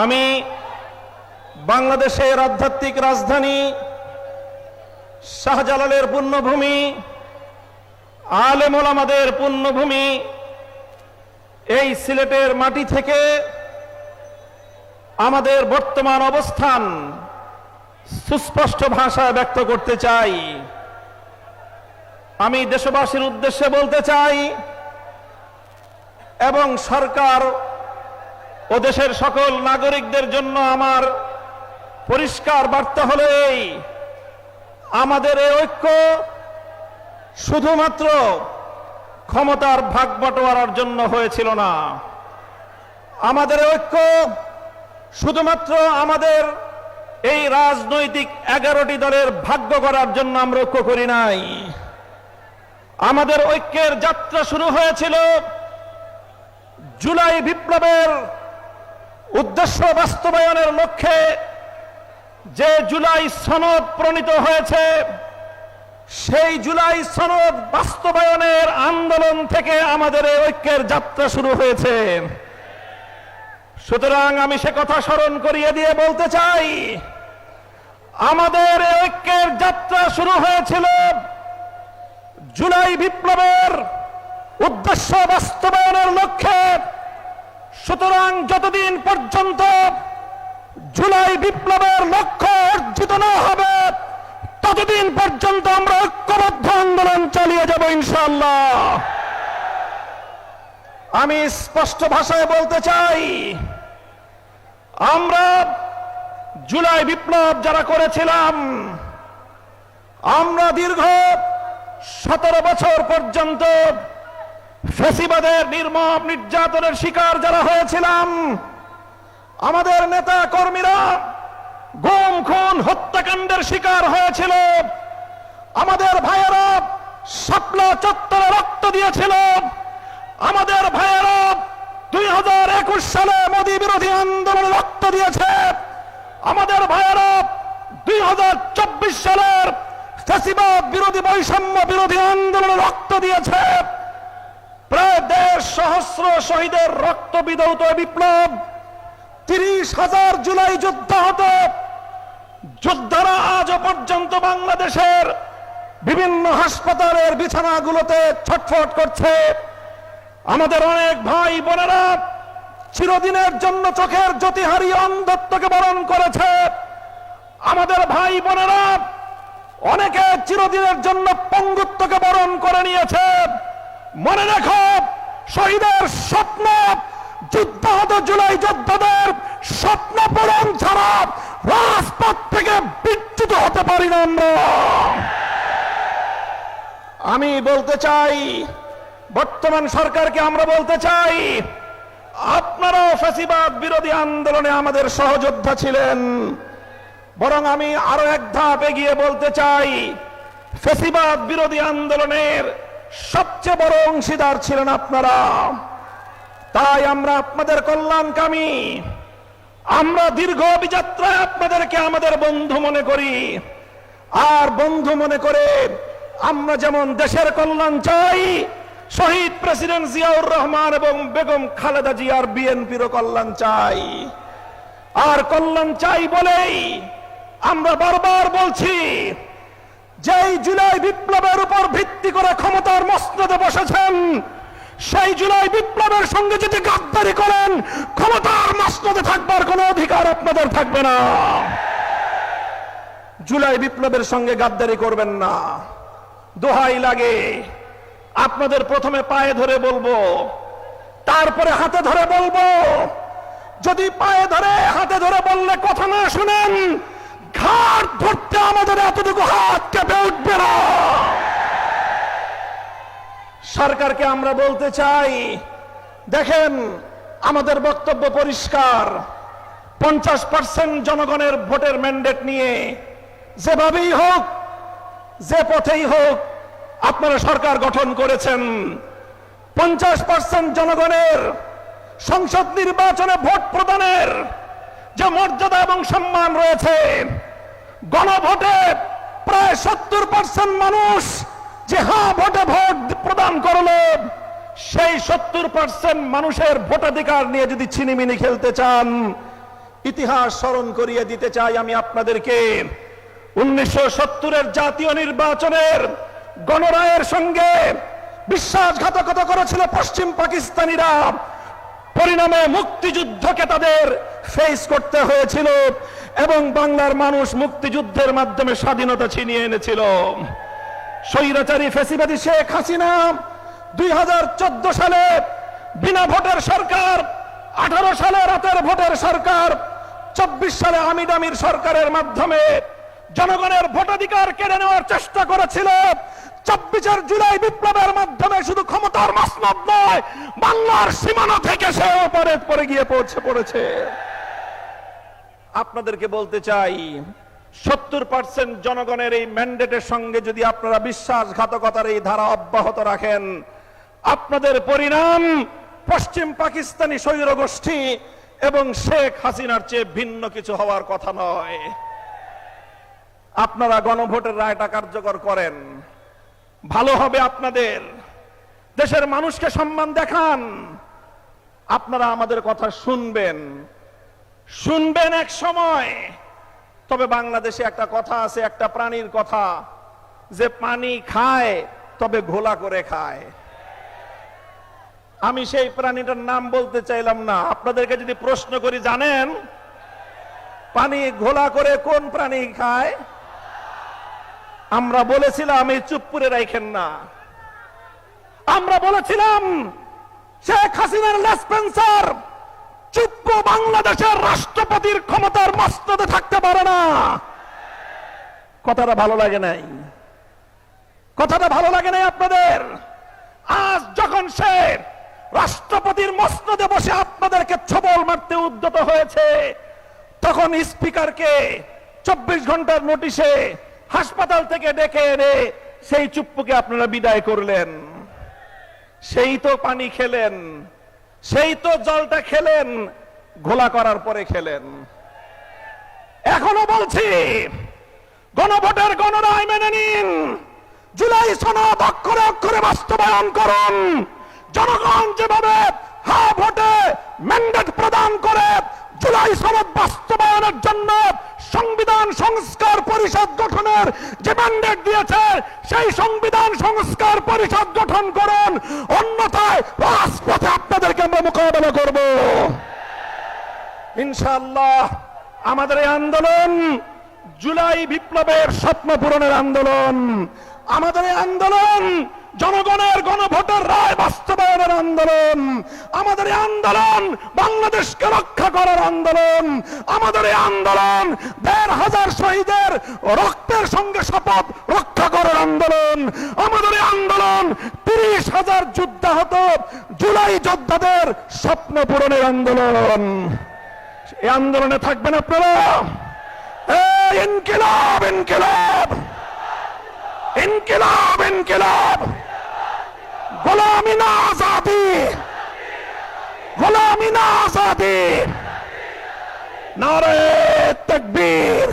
আমি বাংলাদেশের আধ্যাত্মিক রাজধানী শাহজালালের পুণ্যভূমি, আলেম ওলামাদের পুণ্যভূমি এই সিলেটের মাটি থেকে আমাদের বর্তমান অবস্থান সুস্পষ্ট ভাষায় ব্যক্ত করতে চাই। আমি দেশবাসীর উদ্দেশ্যে বলতে চাই এবং সরকার ও দেশের সকল নাগরিকদের জন্য আমার পরিষ্কার বার্তা হলো এই: আমাদের এই ঐক্য শুধুমাত্র ক্ষমতার ভাগ বটোয়ারার জন্য হয়েছিল না। আমাদের ঐক্য শুধুমাত্র আমাদের এই রাজনৈতিক 11টি দলের ভাগ্য করার জন্য আমরা ঐক্য করি নাই। আমাদের ঐক্যের যাত্রা শুরু হয়েছিল জুলাই বিপ্লবের উদ্দেশ্য বাস্তবায়নের লক্ষ্যে যে জুলাই সনদ প্রণীত হয়েছে, সেই জুলাই সনদ বাস্তবায়নের আন্দোলন থেকে আমাদের এই ঐক্যের যাত্রা শুরু হয়েছে। সুতরাং আমি সে কথা স্মরণ করিয়ে দিয়ে বলতে চাই, আমাদের এই ঐক্যের যাত্রা শুরু হয়েছিল জুলাই বিপ্লবের উদ্দেশ্য বাস্তবায়নের লক্ষ্যে। সুতরাং যতদিন পর্যন্ত জুলাই বিপ্লবের লক্ষ্য অর্জিত না হবে, ততদিন পর্যন্ত আমরা ঐক্যবদ্ধ আন্দোলন চালিয়ে যাব ইনশাআল্লাহ। আমি স্পষ্ট ভাষায় বলতে চাই, আমরা জুলাই বিপ্লব যারা করেছিলাম, আমরা দীর্ঘ 17 বছর পর্যন্ত ফ্যাসিবাদের নির্মম নির্যাতনের শিকার যারা হয়েছিলাম, আমাদের নেতা কর্মীরা গুম খুন হত্যাকাণ্ডের শিকার হয়েছিল, আমাদের ভাইয়েরা শাপলা চত্বরে রক্ত দিয়েছিল, আমাদের ভাইয়েরা 2021 সালে মোদী বিরোধী আন্দোলনে রক্ত দিয়েছে, আমাদের ভাইয়েরা 2024 সালের ফ্যাসিবাদ বিরোধী বৈষম্য বিরোধী আন্দোলনে রক্ত দিয়েছে। প্রায় 1.5 সহস্র শহীদের রক্ত বিধৌত বিপ্লব, 30,000 জুলাই যোদ্ধা হত। যোদ্ধারা আজও পর্যন্ত বাংলাদেশের বিভিন্ন হাসপাতালের বিছানাগুলোতে ছটফট করছে। আমাদের অনেক ভাই বোনেরা চিরদিনের জন্য চোখের জ্যোতি হারিয়ে অন্ধত্বকে বরণ করেছে। আমাদের ভাই বোনেরা অনেকে চিরদিনের জন্য পঙ্গুত্বকে বরণ করে নিয়েছে। মনে রেখো, শহীদের স্বপ্ন, যুদ্ধাহত জুলাই যোদ্ধাদের স্বপ্ন পূরণ ছাড়া রাজপথ থেকে বিচ্যুত হতে পারি না আমরা। আমি বলতে চাই, বর্তমান সরকারকে আমরা বলতে চাই, আপনারাও ফ্যাসিবাদ বিরোধী আন্দোলনে আমাদের সহযোদ্ধা ছিলেন। বরং আমি আরো এক ধাপ এগিয়ে বলতে চাই, ফ্যাসিবাদ বিরোধী আন্দোলনের সবচেয়ে বড় অংশীদার ছিলেন আপনারা। তাই আমরা আপনাদের কল্যাণকামী, আমরা দীর্ঘ অভিযাত্রায় আপনাদেরকে আমাদের বন্ধু মনে করি। আর বন্ধু মনে করে আমরা যেমন দেশের কল্যাণ চাই, শহীদ প্রেসিডেন্ট জিয়াউর রহমান এবং বেগম খালেদা জিয়ার বিএনপিরও কল্যাণ চাই। আর কল্যাণ চাই বলেই আমরা বারবার বলছি, যেই জুলাই বিপ্লবের উপর ভিত্তি করে ক্ষমতার মসনদে বসেছেন, সেই জুলাই বিপ্লবের সঙ্গে যদি গাদ্দারি করেন, ক্ষমতার মসনদে থাকবার কোনো অধিকার আপনাদের থাকবে না। জুলাই বিপ্লবের সঙ্গে গাদ্দারি করবেন না। দোহাই লাগে, আপনাদের প্রথমে পায়ে ধরে বলবো, তারপরে হাতে ধরে বলবো। যদি পায়ে ধরে হাতে ধরে বললে কথা না শুনেন, ঘাড় ধরতে আমাদের এতটুকু হাত কেঁপে উঠবে না। সরকারকে আমরা বলতে চাই, দেখেন, আমাদের বক্তব্য পরিষ্কার। 50% জনগণের ভোটের ম্যান্ডেট নিয়ে যেভাবেই হোক, যে পথেই হোক, আপনারা সরকার গঠন করেছেন। 50% জনগণের সংসদ নির্বাচনে ভোট প্রদানের যে মর্যাদা এবং সম্মান রয়েছে, গণভোটে প্রায় 70% মানুষ যে হ্যাঁ ভোটে ভোট প্রদান করলো, সেই 70% মানুষের ভোটাধিকার নিয়ে যদি ছিনিমিনি খেলতে চান, ইতিহাস স্মরণ করিয়ে দিতে চাই আমি আপনাদেরকে। 1970-এর জাতীয় নির্বাচনের গণরায়ের সঙ্গে বিশ্বাসঘাতকতা করেছিল পশ্চিম পাকিস্তানিরা। পরিণামে মুক্তিযুদ্ধকে তাদের ফেস করতে হয়েছিল এবং বাংলার মানুষ মুক্তিযুদ্ধের মাধ্যমে স্বাধীনতা ছিনিয়ে এনেছিল। স্বৈরাচারী ফ্যাসিবাদী শেখ হাসিনা 2014 সালে বিনা ভোটের সরকার, 18 সালে রাতের ভোটের সরকার, 24 সালে আমির সরকারের মাধ্যমে জনগণের ভোটাধিকার কেড়ে নেওয়ার চেষ্টা করেছিল। 24 জুলাই বিপ্লবের মাধ্যমে শুধু ক্ষমতার মসনদ নয়, বাংলার সীমানা থেকে সে ওপারে পড়ে গিয়ে পড়েছে। আপনাদেরকে বলতে চাই, 70% জনগণের এই ম্যান্ডেটের সঙ্গে যদি আপনারা বিশ্বাসঘাতকতার এই ধারা অব্যাহত রাখেন, আপনাদের পরিণাম পশ্চিম পাকিস্তানি স্বৈর গোষ্ঠী এবং শেখ হাসিনার চেয়ে ভিন্ন কিছু হওয়ার কথা নয়। আপনারা গণভোটের রায়টা কার্যকর করেন, ভালো হবে আপনাদের। দেশের মানুষকে সম্মান দেখান। আপনারা আমাদের কথা শুনবেন এক সময়। তবে বাংলাদেশে একটা কথা আছে, একটা প্রাণীর কথা, যে পানি খায় তবে ঘোলা করে খায়। আমি সেই প্রাণীটার নাম বলতে চাইলাম না। আপনাদেরকে যদি প্রশ্ন করি, জানেন পানি ঘোলা করে কোন প্রাণী খায়? আমরা বলেছিলাম এই চুপ করে রাখেন না। আমরা বলেছিলাম শেখ হাসিনার লেসপেন্সার চুপ বাংলাদেশের রাষ্ট্রপতির ক্ষমতার মস্তদে থাকতে পারে না। কথাটা ভালো লাগে নাই? কথাটা ভালো লাগে নাই আপনাদের? আজ যখন সে রাষ্ট্রপতির মসনদে বসে আপনাদেরকে ছবল মারতে উদ্যত হয়েছে, তখন স্পিকারকে 24 ঘন্টার নোটিশে হাসপাতাল থেকে ডেকে এনে সেই চুপ্পুকে আপনারা বিদায় করলেন। সেই তো পানি খেলেন, সেই তো জলটা খেলেন, ঘোলা করার পরে খেলেন। এখনো বলছি, গণভোটের গণরায় মেনে নিন, জুলাই সনদ অক্ষরে অক্ষরে বাস্তবায়ন করুন। জনগণ যেভাবে হ্যাঁ ভোটে ম্যান্ডেট প্রদান করে জুলাই সনদ বাস্তবায়নের জন্য সংবিধান সংস্কার পরিষদ গঠনের যে ম্যান্ডেট দিয়েছে, সেই সংবিধান সংস্কার পরিষদ গঠন করুন। অন্যথায় রাজপথে আপনাদেরকে আমরা মোকাবেলা করব ইনশাআল্লাহ। আমাদের এই আন্দোলন জুলাই বিপ্লবের স্বপ্ন পূরণের আন্দোলন। আমাদের এই আন্দোলন জনগণের গণভোটের রায় বাস্তবায়নের আন্দোলন। আমাদের এই আন্দোলন বাংলাদেশকে রক্ষা করার আন্দোলন। আমাদের এই আন্দোলন ১৫০০ শহীদের রক্তের সঙ্গে শপথ রক্ষা করার আন্দোলন। আমাদের এই আন্দোলন ৩০,০০০ যুদ্ধাহত জুলাই যোদ্ধাদের স্বপ্ন পূরণের আন্দোলন। এই আন্দোলনে থাকবেন আপনারা। ইনকিলাব ইনকিলাব ইনকিলাব ইনকিলাব, গোলামি না আজাদি, গোলামি না আজাদি, নারে তাকবীর।